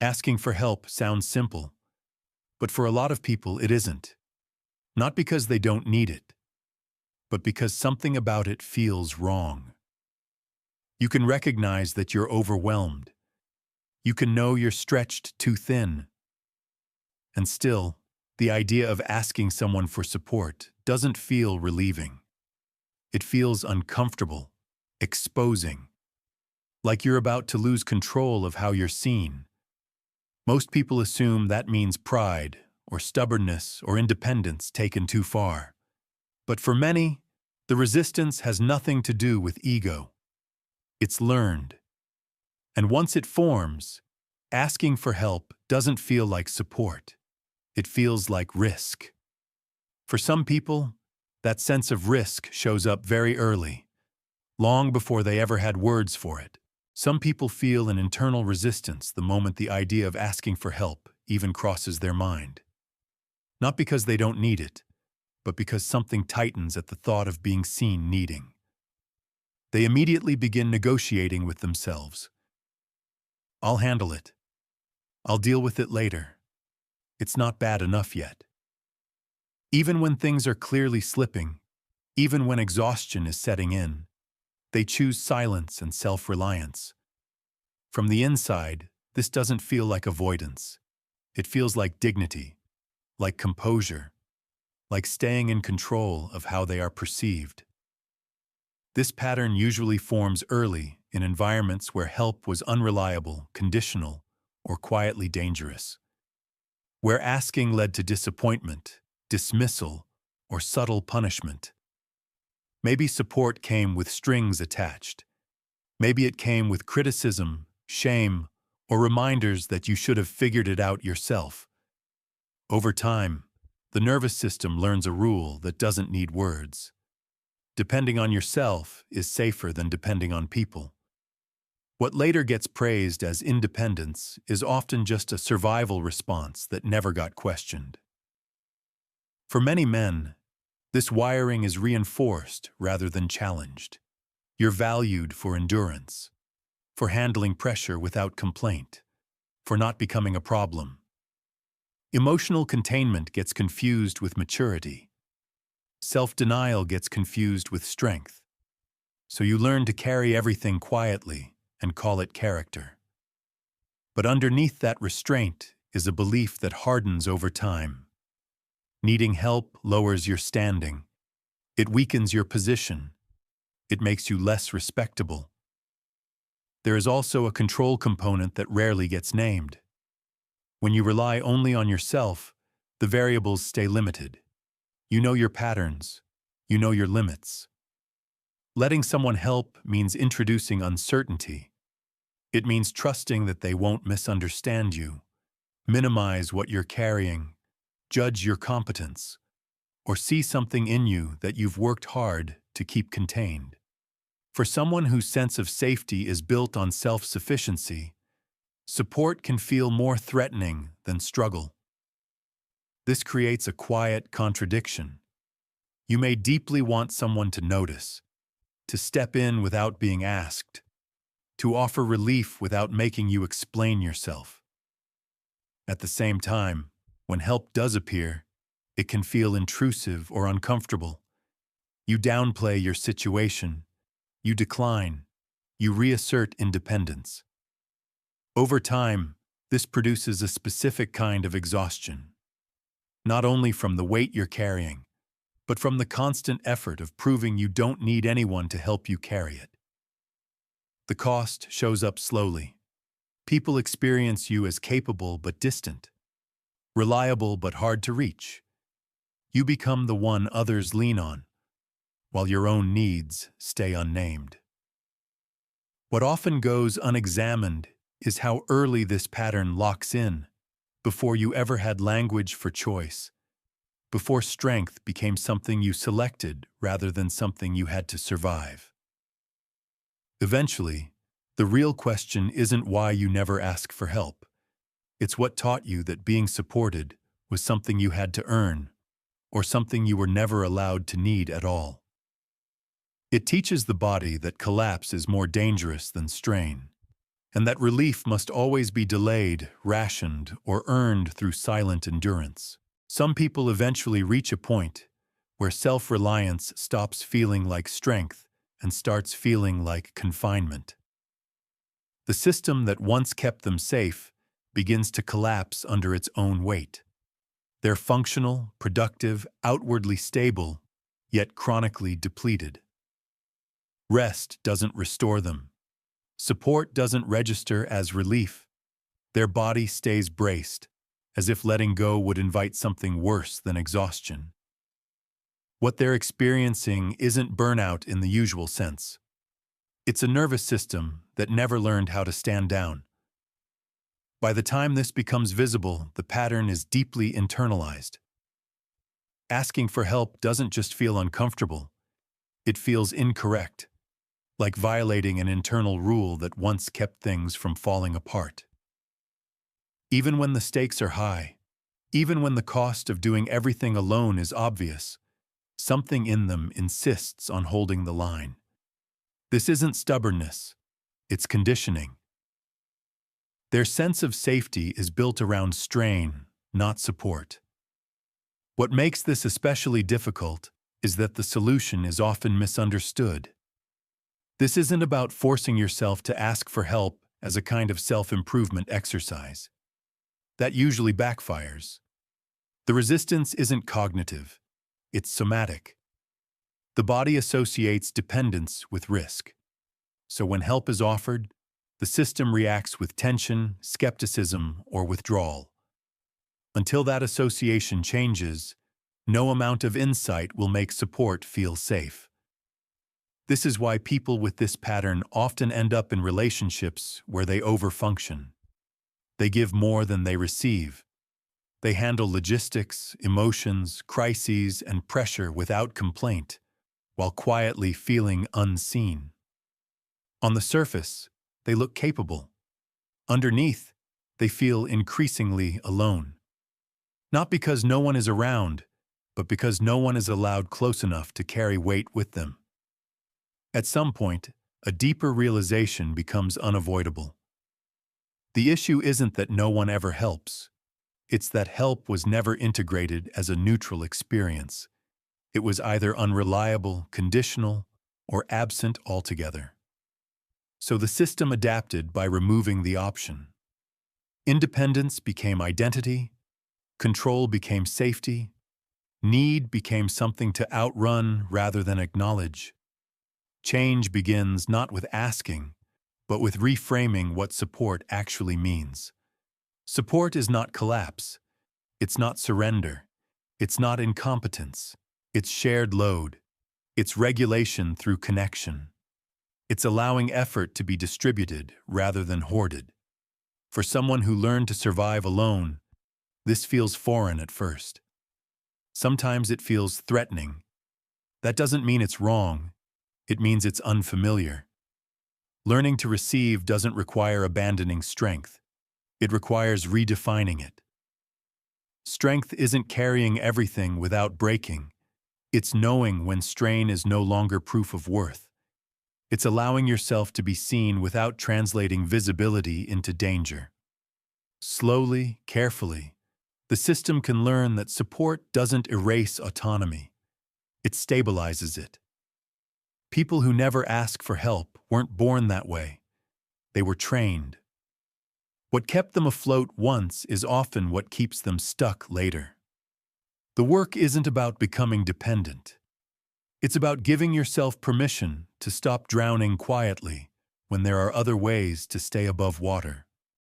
Asking for help sounds simple, but for a lot of people it isn't. Not because they don't need it, but because something about it feels wrong. You can recognize that you're overwhelmed. You can know you're stretched too thin. And still, the idea of asking someone for support doesn't feel relieving. It feels uncomfortable, exposing, like you're about to lose control of how you're seen. Most people assume that means pride, or stubbornness, or independence taken too far. But for many, the resistance has nothing to do with ego. It's learned. And once it forms, asking for help doesn't feel like support. It feels like risk. For some people, that sense of risk shows up very early, long before they ever had words for it. Some people feel an internal resistance the moment the idea of asking for help even crosses their mind. Not because they don't need it, but because something tightens at the thought of being seen needing. They immediately begin negotiating with themselves. I'll handle it. I'll deal with it later. It's not bad enough yet. Even when things are clearly slipping, even when exhaustion is setting in, they choose silence and self-reliance. From the inside, this doesn't feel like avoidance. It feels like dignity, like composure, like staying in control of how they are perceived. This pattern usually forms early in environments where help was unreliable, conditional, or quietly dangerous. Where asking led to disappointment, dismissal, or subtle punishment. Maybe support came with strings attached. Maybe it came with criticism, shame, or reminders that you should have figured it out yourself. Over time, the nervous system learns a rule that doesn't need words. Depending on yourself is safer than depending on people. What later gets praised as independence is often just a survival response that never got questioned. For many men, this wiring is reinforced rather than challenged. You're valued for endurance, for handling pressure without complaint, for not becoming a problem. Emotional containment gets confused with maturity. Self-denial gets confused with strength. So you learn to carry everything quietly and call it character. But underneath that restraint is a belief that hardens over time. Needing help lowers your standing. It weakens your position. It makes you less respectable. There is also a control component that rarely gets named. When you rely only on yourself, the variables stay limited. You know your patterns. You know your limits. Letting someone help means introducing uncertainty. It means trusting that they won't misunderstand you, minimize what you're carrying, judge your competence, or see something in you that you've worked hard to keep contained. For someone whose sense of safety is built on self-sufficiency, support can feel more threatening than struggle. This creates a quiet contradiction. You may deeply want someone to notice, to step in without being asked, to offer relief without making you explain yourself. At the same time, when help does appear, it can feel intrusive or uncomfortable. You downplay your situation. You decline. You reassert independence. Over time, this produces a specific kind of exhaustion. Not only from the weight you're carrying, but from the constant effort of proving you don't need anyone to help you carry it. The cost shows up slowly. People experience you as capable but distant, reliable but hard to reach. You become the one others lean on, while your own needs stay unnamed. What often goes unexamined is how early this pattern locks in, before you ever had language for choice, before strength became something you selected rather than something you had to survive. Eventually, the real question isn't why you never ask for help. It's what taught you that being supported was something you had to earn, or something you were never allowed to need at all. It teaches the body that collapse is more dangerous than strain, and that relief must always be delayed, rationed, or earned through silent endurance. Some people eventually reach a point where self-reliance stops feeling like strength and starts feeling like confinement. The system that once kept them safe begins to collapse under its own weight. They're functional, productive, outwardly stable, yet chronically depleted. Rest doesn't restore them. Support doesn't register as relief. Their body stays braced, as if letting go would invite something worse than exhaustion. What they're experiencing isn't burnout in the usual sense. It's a nervous system that never learned how to stand down. By the time this becomes visible, the pattern is deeply internalized. Asking for help doesn't just feel uncomfortable, it feels incorrect, like violating an internal rule that once kept things from falling apart. Even when the stakes are high, even when the cost of doing everything alone is obvious, something in them insists on holding the line. This isn't stubbornness, it's conditioning. Their sense of safety is built around strain, not support. What makes this especially difficult is that the solution is often misunderstood. This isn't about forcing yourself to ask for help as a kind of self-improvement exercise. That usually backfires. The resistance isn't cognitive, it's somatic. The body associates dependence with risk. So when help is offered, the system reacts with tension, skepticism, or withdrawal. Until that association changes, no amount of insight will make support feel safe. This is why people with this pattern often end up in relationships where they overfunction. They give more than they receive. They handle logistics, emotions, crises, and pressure without complaint, while quietly feeling unseen. On the surface, they look capable. Underneath, they feel increasingly alone. Not because no one is around, but because no one is allowed close enough to carry weight with them. At some point, a deeper realization becomes unavoidable. The issue isn't that no one ever helps. It's that help was never integrated as a neutral experience. It was either unreliable, conditional, or absent altogether. So the system adapted by removing the option. Independence became identity, control became safety, need became something to outrun rather than acknowledge. Change begins not with asking, but with reframing what support actually means. Support is not collapse. It's not surrender. It's not incompetence. It's shared load. It's regulation through connection. It's allowing effort to be distributed rather than hoarded. For someone who learned to survive alone, this feels foreign at first. Sometimes it feels threatening. That doesn't mean it's wrong. It means it's unfamiliar. Learning to receive doesn't require abandoning strength. It requires redefining it. Strength isn't carrying everything without breaking. It's knowing when strain is no longer proof of worth. It's allowing yourself to be seen without translating visibility into danger. Slowly, carefully, the system can learn that support doesn't erase autonomy. It stabilizes it. People who never ask for help weren't born that way. They were trained. What kept them afloat once is often what keeps them stuck later. The work isn't about becoming dependent. It's about giving yourself permission to stop drowning quietly when there are other ways to stay above water.